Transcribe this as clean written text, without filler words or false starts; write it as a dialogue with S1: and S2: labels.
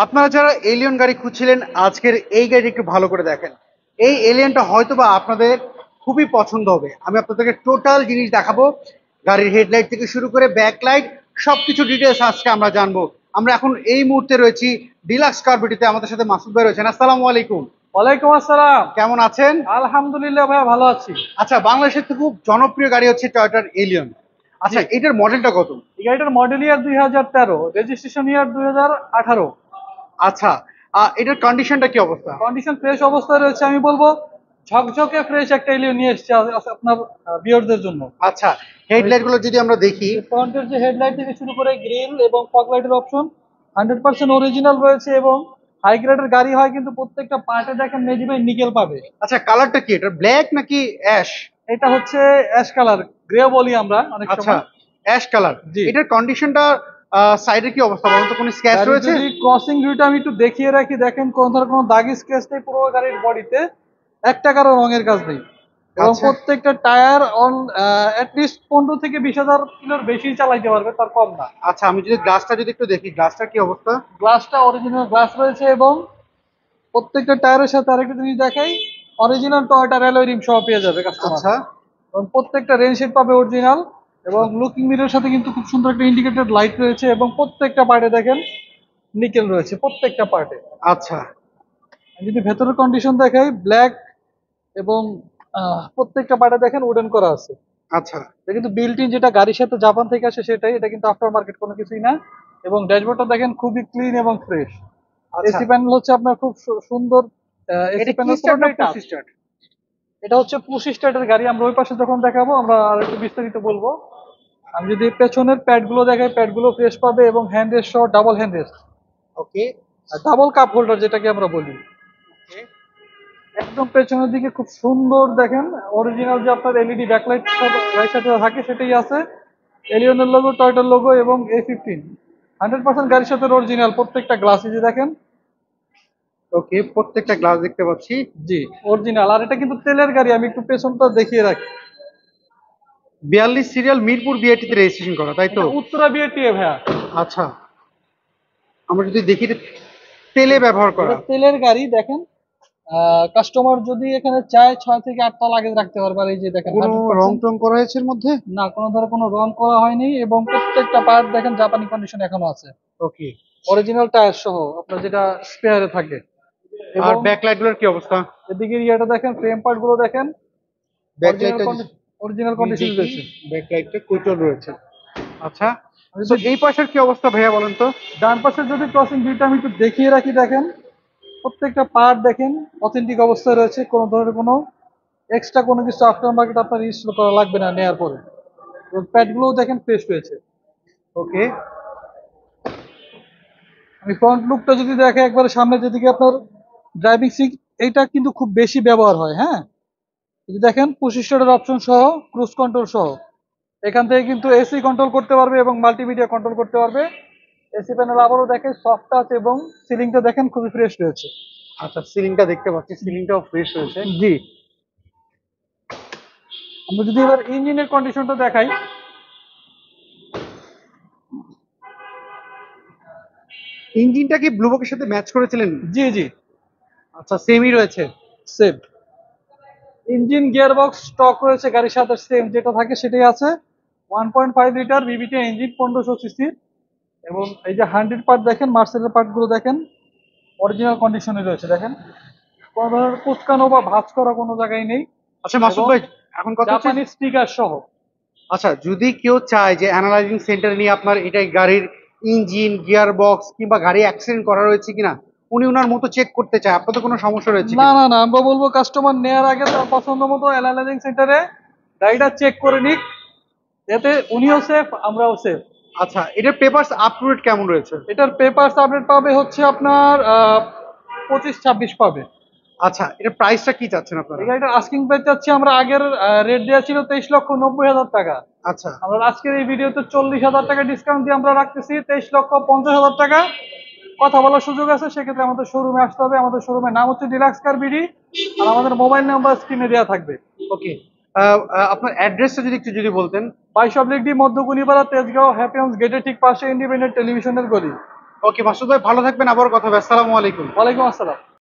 S1: আপনারা যারা এলিয়ন গাড়ি খুঁজছিলেন আজকের এই গাড়ি একটু ভালো করে দেখেন। এই এলিয়নটা হয়তোবা আপনাদের খুবই পছন্দ হবে। আমি আপনাদেরকে টোটাল জিনিস দেখাবো, গাড়ির হেডলাইট থেকে শুরু করে ব্যাকলাইট সবকিছু ডিটেলস আজকে আমরা জানবো। আমরা এখন এই মুহূর্তে রয়েছি ডিলাক্স কার বিডিতে। আমাদের সাথে মাসুদ ভাই রয়েছেন। আসসালামু আলাইকুম।
S2: ওয়ালাইকুম আসসালাম।
S1: কেমন আছেন?
S2: আলহামদুলিল্লাহ ভাইয়া, ভালো আছি।
S1: আচ্ছা, বাংলাদেশের তো খুব জনপ্রিয় গাড়ি হচ্ছে টয়োটার এলিয়ন।
S2: জি,
S1: আচ্ছা, এটার মডেলটা কত?
S2: এই গাড়িটার মডেল ইয়ার 2013, রেজিস্ট্রেশন ইয়ার 2018।
S1: আচ্ছা, এটার কন্ডিশনটা কি অবস্থা?
S2: কন্ডিশন ফ্রেশ অবস্থায় রয়েছে, আমি বলবো ঝকঝকে ফ্রেশ একটা এলিয়ন নিয়ে এসেছে আপনার ভিউয়ারদের জন্য।
S1: আচ্ছা, হেডলাইট গুলো যদি আমরা দেখি।
S2: ফ্রন্টের যে হেডলাইট থেকে শুরু করে গ্রিল এবং ফগ লাইটের অপশন 100% অরিজিনাল রয়েছে এবং হাই গ্রেডের গাড়ি হয় কিন্তু প্রত্যেকটা পার্টে দেখেন মেজি ভাই নিকেল পাবে।
S1: আচ্ছা, কালারটা কি? এটা ব্ল্যাক নাকি অ্যাশ?
S2: এটা হচ্ছে অ্যাশ কালার, গ্রে বলি আমরা অনেক
S1: আচ্ছা,
S2: সময়।
S1: Ash colour.
S2: জি,
S1: এটার কন্ডিশনটা সাইডে কি অবস্থা বলুন তো, কোনো স্ক্র্যাচ
S2: গাড়ির
S1: রয়েছে?
S2: যদি ক্রসিং ভিউটা আমি একটু দেখিয়ে রাখি, দেখেন কোন ধরনের কোনো দাগ স্ক্র্যাচ নেই পুরো গাড়ির বডিতে, এক টাকারও রঙের কাজ নেই। এবং
S1: আচ্ছা,
S2: প্রত্যেকটা টায়ার অন অ্যাটলিস্ট 15 থেকে 20,000 কিলোর বেশি চালাইতে পারবে, তার কম না।
S1: আচ্ছা, আমি যদি গ্লাসটা যদি একটু দেখি, গ্লাসটার কি অবস্থা?
S2: গ্লাসটা অরিজিনাল গ্লাস রয়েছে এবং প্রত্যেকটা টায়ারের সাথে আরেকটা জিনিস দেখাই, অরিজিনাল টয়োটা অ্যালয় রিম সহ পেয়ে যাবে কাস্টমার।
S1: আচ্ছা,
S2: এবং প্রত্যেকটা রেন শেড পাবে অরিজিনাল এবং লুকিং মিররের সাথে কিন্তু খুব সুন্দর একটা ইন্ডিকেটেড লাইট রয়েছে এবং প্রত্যেকটা পার্টে দেখেন নিকেল রয়েছে প্রত্যেকটা পার্টে।
S1: আচ্ছা,
S2: যদি ভেতরের কন্ডিশন দেখাই, ব্ল্যাক এবং প্রত্যেকটা পার্টে দেখেন উডেন করা আছে।
S1: আচ্ছা,
S2: এটা কিন্তু বিল্ট ইন, যেটা গাড়ির সাথে জাপান থেকে আসে সেটাই, এটা কিন্তু আফটার মার্কেট কোনো কিছুই না। এবং ড্যাশবোর্ডটা দেখেন খুবই ক্লিন এবং ফ্রেশ।
S1: আচ্ছা।
S2: এসি প্যানেল হচ্ছে আপনার খুব সুন্দর। এসি
S1: এটা কি
S2: প্যানেল
S1: স্টার্ট না
S2: পুরোটাই
S1: পুশ
S2: টাচ।
S1: স্টার্ট?
S2: এটা হচ্ছে পুশ স্টার্টের গাড়ি, আমরা ওই পাশে যখন দেখাবো আমরা আর একটু বিস্তারিত বলবো। আমি যদি পেছনের প্যাড গুলো দেখাই, প্যাড গুলো ফ্রেশ পাবে এবং হ্যান্ড রেস্ট সহ ডাবল হ্যান্ড রেস্ট,
S1: ওকে,
S2: ডাবল কাপ হোল্ডার যেটাকে আমরা বলি। একদম পেছনের দিকে খুব সুন্দর দেখেন অরিজিনাল যে আপনার এলইডি ব্যাকলাইট রাইট সাইডে থাকে সেটাই আছে, এলিয়নের লোগো, টয়টার লোগো এবং A15 100% গাড়ির সাথে অরিজিনাল প্রত্যেকটা গ্লাস যে দেখেন।
S1: ওকে, প্রত্যেকটা গ্লাস দেখতে পাচ্ছি।
S2: জি, অরিজিনাল। আর এটা কিন্তু তেলের গাড়ি, আমি একটু পেছনটা দেখিয়ে রাখি।
S1: 42 সিরিয়াল, মিরপুর বিআরটিতে রেজিস্ট্রেশন করা, তাই তো?
S2: এটা উত্তরা বিএটিএ ভাইয়া।
S1: আচ্টা, আমরা যদি দেখি এটা তেলে ব্যবহার করা।
S2: এটা তেলের গাড়ি দেখেন। কাস্টমার যদি এখানে চায় 6 থেকে 8টা লাগেজ রাখতে পারবে। আর এই যে দেখেন
S1: কোনো রং
S2: 100%
S1: টং করা হয়েছে এর মধ্যে?
S2: না, কোনো ধরনের কোনো রং করা হয়নি এবং প্রত্যেকটা পার্ট দেখেন জাপানি কন্ডিশন এখনো আছে,
S1: ওকে।
S2: অরিজিনাল টায়ার সহ আপনার যেটা স্পেয়ারে থাকে।
S1: আর
S2: এবং
S1: ব্যাকলাইট গুলোর কি অবস্থা?
S2: এদিকে ইয়েটা দেখেন, ফ্রেম পার্ট গুলো দেখেন অরিজিনাল
S1: ব্যাকলাইটটা
S2: অরিজিনাল
S1: যদি
S2: কন্ডিশন
S1: দেখি,
S2: রয়েছে।
S1: ব্যাকলাইটটা কুচল রয়েছে। আচ্ছা,
S2: আমি
S1: তো
S2: যদি
S1: এই পাশের কি অবস্থা ভাইয়া বলেন তো?
S2: ডান পাশে যদি ক্রসিং ভিউটা আমি একটু দেখিয়ে রাখি, দেখেন প্রত্যেকটা পার্ট দেখেন অথেন্টিক অবস্থায় রয়েছে, কোনো ধরনের কোনো এক্সট্রা কোনো কিছু আফটার মার্কেট আপনার ইনস্টল করা লাগবে না নেওয়ার পরে। এবং প্যাডগুলোও দেখেন ফ্রেশ রয়েছে।
S1: ওকে,
S2: আমি ফ্রন্ট লুকটা যদি দেখে একবারে সামনে যেদিকে আপনার ড্রাইভিং সিট, এইটা কিন্তু খুব বেশি ব্যবহার হয়। হ্যাঁ, যদি দেখেন পুশ স্টার্টের অপশন সহ, ক্রুজ কন্ট্রোল সহ, এখান থেকে কিন্তু এসি কন্ট্রোল করতে পারবে এবং মাল্টিমিডিয়া কন্ট্রোল করতে পারবে। এসি প্যানেল আবারও দেখে সফট টাচ এবং সিলিংটা দেখেন খুবই ফ্রেশ রয়েছে।
S1: আচ্ছা, সিলিংটা দেখতে পাচ্ছি, সিলিংটাও ফ্রেশ রয়েছে।
S2: জি, আমরা যদি এবার ইঞ্জিনের কন্ডিশনটা দেখাই,
S1: ইঞ্জিনটা কি ব্লু বকের সাথে ম্যাচ করেছিলেন?
S2: জি জি,
S1: আচ্ছা, সেমই রয়েছে।
S2: Same engine, gear box stock রয়েছে গাড়ির সাথে, সেম যেটা থাকে সেটাই আছে। 1.5 লিটার বিবিটি ইঞ্জিন, 1500 সিসি। এবং এই যে 100 পার্ট দেখেন, মার্সেলের পার্টগুলো দেখেন অরিজিনাল কন্ডিশনে রয়েছে। দেখেন কোনো ধরনের কুচকানো বা ভাঁজ করা কোনো জায়গায় নেই
S1: আচ্ছা মাসুদ
S2: এবং
S1: ভাই, এখন কথা হচ্ছে,
S2: জাপানি স্টিকার সহ।
S1: আচ্ছা যদি কেউ চায় যে অ্যানালাইজিং সেন্টার নিয়ে আপনার এটাই গাড়ির ইঞ্জিন, গিয়ার বক্স কিংবা গাড়ি অ্যাক্সিডেন্ট করা রয়েছে কিনা উনি ওনার মতো চেক করতে চায়, আপনাদের কোনো সমস্যা রয়েছে
S2: না
S1: কিনা?
S2: না না, আমরা বলবো কাস্টমার নেওয়ার আগে তার পছন্দ মতো অ্যানালাইজিং সেন্টারে গাড়িটা চেক করে নিক, এতে উনিও সেফ আমরাও সেফ।
S1: আচ্ছা, এটার পেপারস আপ টু ডেট কেমন রয়েছে?
S2: এটার পেপারস আপডেট পাবে হচ্ছে আপনার 25-26 পাবে।
S1: আচ্ছা, এটার প্রাইসটা কি চাচ্ছেন আপনারা?
S2: এই গাড়িটার আস্কিং প্রাইস চাচ্ছি আমরা, আগের রেট দেওয়া ছিল 23,90,000 টাকা।
S1: আচ্ছা,
S2: আমরা আজকের এই ভিডিওতে 40,000 টাকা ডিসকাউন্ট দিয়ে আমরা রাখতেছি 23,50,000 টাকা। কথা বলার সুযোগ আছে, সেক্ষেত্রে আমাদের শোরুমে আসতে হবে। আমাদের শোরুমের নাম হচ্ছে ডিলাক্স কার বিডি, আর আমাদের মোবাইল নাম্বার স্ক্রিনে দেওয়া থাকবে।
S1: ওকে। আপনার অ্যাড্রেসটা যদি একটু যদি বলতেন।
S2: 22 oblique D, Madhyakunipara, Tejgaon, happy Holmes গেটের ঠিক পাশে, ইন্ডিপেন্ডেন্ট টেলিভিশনের গলি।
S1: ওকে মাসুদ ভাই, ভালো থাকবেন, আবার কথা হবে। আসসালামু আলাইকুম।
S2: ওয়ালাইকুম আসসালাম।